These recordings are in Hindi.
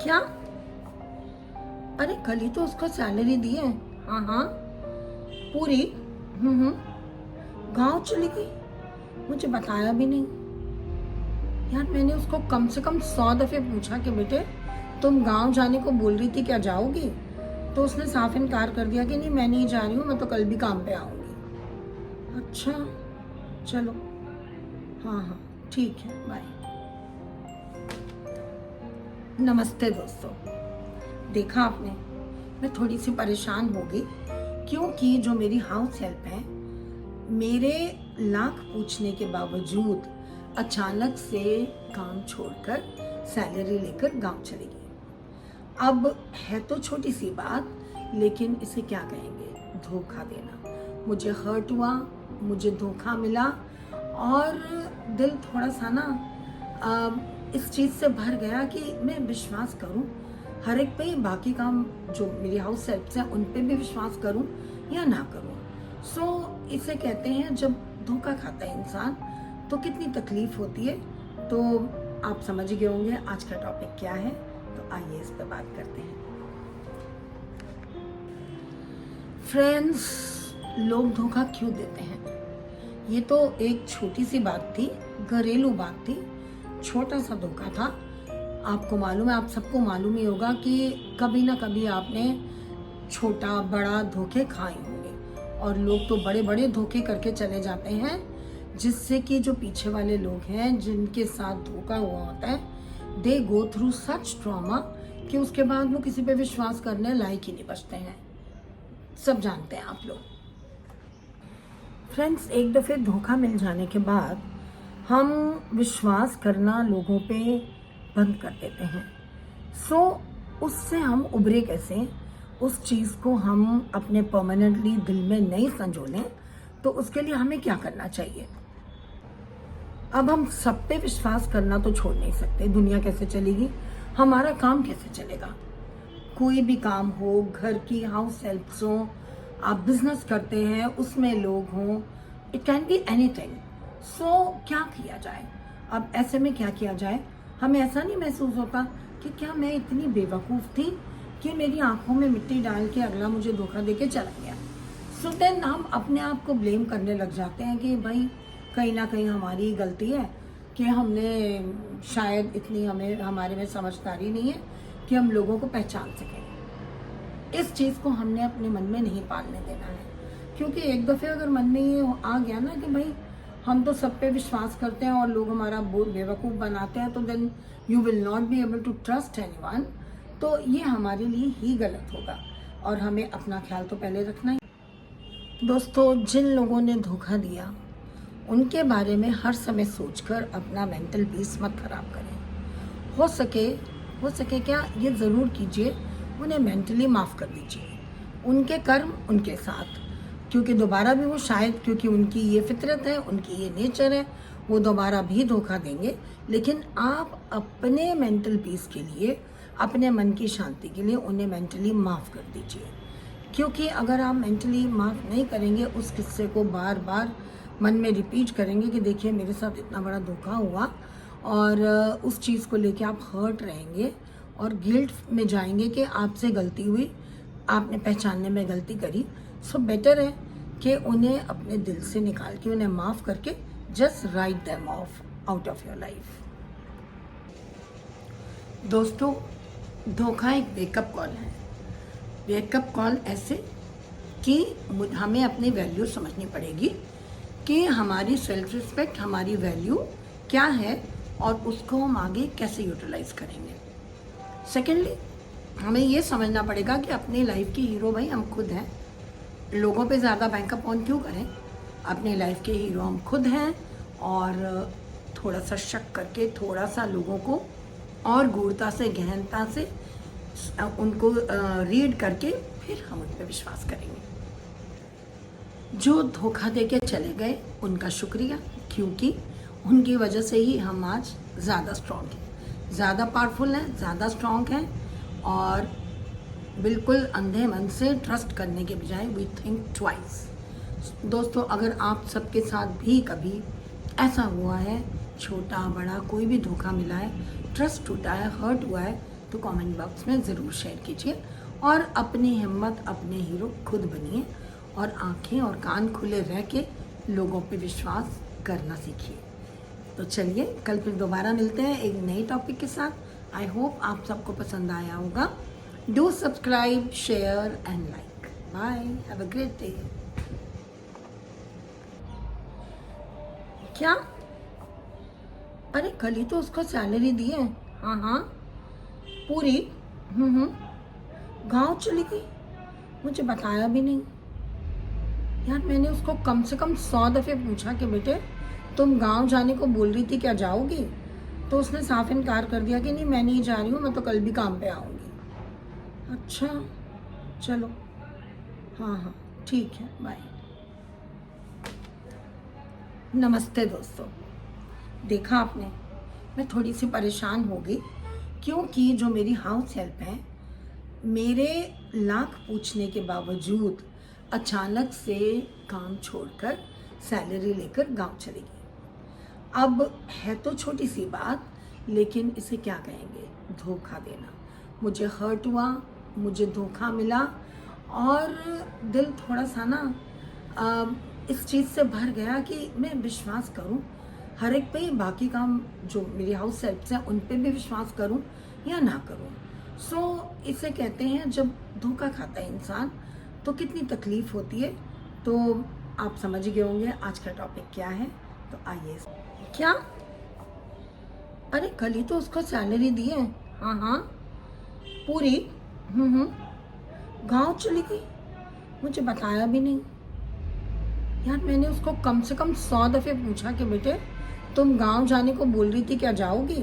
क्या? अरे कल ही तो उसको सैलरी दी है। हाँ हाँ पूरी। गांव चली गई, मुझे बताया भी नहीं। यार मैंने उसको कम से कम 100 दफे पूछा कि बेटे तुम गांव जाने को बोल रही थी, क्या जाओगी? तो उसने साफ इनकार कर दिया कि नहीं मैं नहीं जा रही हूँ, मैं तो कल भी काम पे आऊंगी। अच्छा चलो, हाँ हाँ ठीक है, बाय। नमस्ते दोस्तों। देखा आपने, मैं थोड़ी सी परेशान हो गई क्योंकि जो मेरी हाउस हेल्प है मेरे लाख पूछने के बावजूद अचानक से काम छोड़कर सैलरी लेकर गांव चली गई। अब है तो छोटी सी बात, लेकिन इसे क्या कहेंगे, धोखा देना। मुझे हर्ट हुआ, मुझे धोखा मिला और दिल थोड़ा सा ना इस चीज़ से भर गया कि मैं विश्वास करूं हर एक पे, बाकी काम जो मेरी हाउस हेल्प्स हैं उन पे भी विश्वास करूं या ना करूं। सो इसे कहते हैं जब धोखा खाता है इंसान तो कितनी तकलीफ होती है। तो आप समझ गए होंगे आज का टॉपिक क्या है, तो आइए इस पर बात करते हैं। फ्रेंड्स, लोग धोखा क्यों देते हैं? ये तो एक छोटी सी बात थी, घरेलू बात थी, छोटा सा धोखा था। आपको मालूम है, आप सबको मालूम ही होगा कि कभी ना कभी आपने छोटा बड़ा धोखे खाए होंगे, और लोग तो बड़े बड़े धोखे करके चले जाते हैं जिससे कि जो पीछे वाले लोग हैं जिनके साथ धोखा हुआ होता है दे गो थ्रू सच ट्रॉमा कि उसके बाद वो किसी पे विश्वास करने लायक ही नहीं बचते हैं। सब जानते हैं आप लोग। फ्रेंड्स, एक दफ़े धोखा मिल जाने के बाद हम विश्वास करना लोगों पे बंद कर देते हैं। सो उससे हम उभरे कैसे? उस चीज़ को हम अपने परमानेंटली दिल में नहीं संजोलें, तो उसके लिए हमें क्या करना चाहिए? अब हम सब पे विश्वास करना तो छोड़ नहीं सकते, दुनिया कैसे चलेगी, हमारा काम कैसे चलेगा? कोई भी काम हो, घर की हाउस हेल्प्स हो, आप बिजनेस करते हैं उसमें लोग हों, इट कैन बी एनीथिंग। सो क्या किया जाए? अब ऐसे में क्या किया जाए? हमें ऐसा नहीं महसूस होता कि क्या मैं इतनी बेवकूफ़ थी कि मेरी आंखों में मिट्टी डाल के अगला मुझे धोखा दे के चला गया। सो देन हम अपने आप को ब्लेम करने लग जाते हैं कि भाई कहीं ना कहीं हमारी गलती है कि हमने शायद इतनी हमारे में समझदारी नहीं है कि हम लोगों को पहचान सकें। इस चीज़ को हमने अपने मन में नहीं पालने देना है, क्योंकि एक दफ़े अगर मन में ये आ गया ना कि भाई हम तो सब पे विश्वास करते हैं और लोग हमारा बेवकूफ़ बनाते हैं, तो then you will not be able to trust anyone. तो ये हमारे लिए ही गलत होगा और हमें अपना ख्याल तो पहले रखना ही। दोस्तों, जिन लोगों ने धोखा दिया उनके बारे में हर समय सोचकर अपना मेंटल पीस मत खराब करें। हो सके क्या ये ज़रूर कीजिए, उन्हें मेंटली माफ़ कर दीजिए। उनके कर्म उनके साथ, क्योंकि दोबारा भी वो शायद, क्योंकि उनकी ये फितरत है, उनकी ये नेचर है, वो दोबारा भी धोखा देंगे। लेकिन आप अपने मेंटल पीस के लिए, अपने मन की शांति के लिए उन्हें मेंटली माफ़ कर दीजिए। क्योंकि अगर आप मेंटली माफ़ नहीं करेंगे, उस किस्से को बार बार मन में रिपीट करेंगे कि देखिए मेरे साथ इतना बड़ा धोखा हुआ, और उस चीज़ को लेके आप हर्ट रहेंगे और गिल्ट में जाएंगे कि आपसे गलती हुई, आपने पहचानने में गलती करी। सो बेटर है कि उन्हें अपने दिल से निकाल के, उन्हें माफ़ करके just write them of out of your life. दोस्तों, धोखा एक वेकअप कॉल है। वेकअप कॉल ऐसे कि हमें अपनी वैल्यू समझनी पड़ेगी कि हमारी सेल्फ रिस्पेक्ट, हमारी वैल्यू क्या है और उसको हम आगे कैसे यूटिलाइज करेंगे। सेकेंडली, हमें ये समझना पड़ेगा कि अपनी लाइफ की हीरो भाई हम खुद हैं। लोगों पे ज़्यादा बैंकअप ऑन क्यों करें? अपनी लाइफ के हीरो हम खुद हैं, और थोड़ा सा शक करके, थोड़ा सा लोगों को और गूढ़ता से, गहनता से उनको रीड करके फिर हम उन पर विश्वास करेंगे। जो धोखा दे के चले गए उनका शुक्रिया, क्योंकि उनकी वजह से ही हम आज ज़्यादा स्ट्रॉन्ग हैं, ज़्यादा पावरफुल हैं, ज़्यादा स्ट्रॉन्ग हैं, और बिल्कुल अंधे मन से ट्रस्ट करने के बजाय वी थिंक ट्वाइस। दोस्तों, अगर आप सबके साथ भी कभी ऐसा हुआ है, छोटा बड़ा कोई भी धोखा मिला है, ट्रस्ट टूटा है, हर्ट हुआ है, तो कमेंट बॉक्स में ज़रूर शेयर कीजिए और अपनी हिम्मत, अपने हीरो खुद बनिए और आंखें और कान खुले रह के लोगों पे विश्वास करना सीखिए। तो चलिए कल फिर दोबारा मिलते हैं एक नए टॉपिक के साथ। आई होप आप सबको पसंद आया होगा। Do subscribe, share and like. Bye, have a great day. क्या? अरे कल ही तो उसको सैलरी दी है। हाँ, पूरी। गांव चली गई, मुझे बताया भी नहीं। यार मैंने उसको कम से कम 100 दफ़े पूछा कि बेटे तुम गांव जाने को बोल रही थी, क्या जाओगी? तो उसने साफ इनकार कर दिया कि नहीं मैं नहीं जा रही हूँ, मैं तो कल भी काम पे आऊँगी। अच्छा चलो, हाँ ठीक है, बाय। नमस्ते दोस्तों, देखा आपने, मैं थोड़ी सी परेशान हो गई क्योंकि जो मेरी हाउस हेल्प है मेरे लाख पूछने के बावजूद अचानक से काम छोड़कर सैलरी लेकर गांव चली गई। अब है तो छोटी सी बात, लेकिन इसे क्या कहेंगे, धोखा देना। मुझे हर्ट हुआ, मुझे धोखा मिला और दिल थोड़ा सा ना इस चीज़ से भर गया कि मैं विश्वास करूं हर एक पे, बाकी काम जो मेरी हाउस हेल्प्स हैं उन पे भी विश्वास करूं या ना करूं। सो इसे कहते हैं जब धोखा खाता है इंसान तो कितनी तकलीफ होती है। तो आप समझ गए होंगे आज का टॉपिक क्या है, तो आइए। क्या? अरे कल ही तो उसको सैलरी दी है। हाँ, पूरी। गांव चली गई, मुझे बताया भी नहीं। यार मैंने उसको कम से कम 100 दफ़े पूछा कि बेटे तुम गांव जाने को बोल रही थी, क्या जाओगी?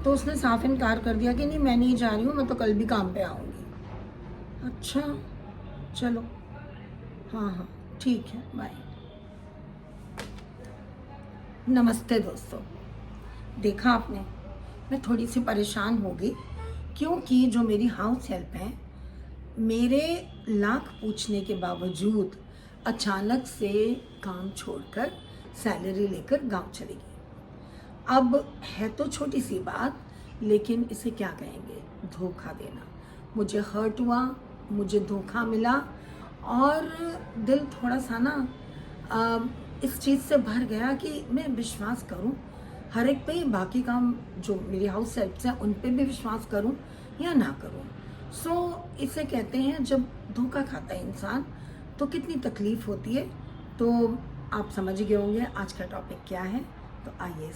तो उसने साफ इनकार कर दिया कि नहीं मैं नहीं जा रही हूँ, मैं तो कल भी काम पे आऊँगी। अच्छा चलो, हाँ ठीक है, बाय। नमस्ते दोस्तों, देखा आपने, मैं थोड़ी सी परेशान हो गई क्योंकि जो मेरी हाउस हेल्प है मेरे लाख पूछने के बावजूद अचानक से काम छोड़कर सैलरी लेकर गांव चली गई। अब है तो छोटी सी बात, लेकिन इसे क्या कहेंगे, धोखा देना। मुझे हर्ट हुआ, मुझे धोखा मिला और दिल थोड़ा सा ना इस चीज़ से भर गया कि मैं विश्वास करूं हर एक पे, बाकी काम जो मेरी हाउस हेल्प्स हैं उन पे भी विश्वास करूं या ना करूं। सो इसे कहते हैं जब धोखा खाता है इंसान तो कितनी तकलीफ होती है। तो आप समझ गए होंगे आज का टॉपिक क्या है, तो आइए।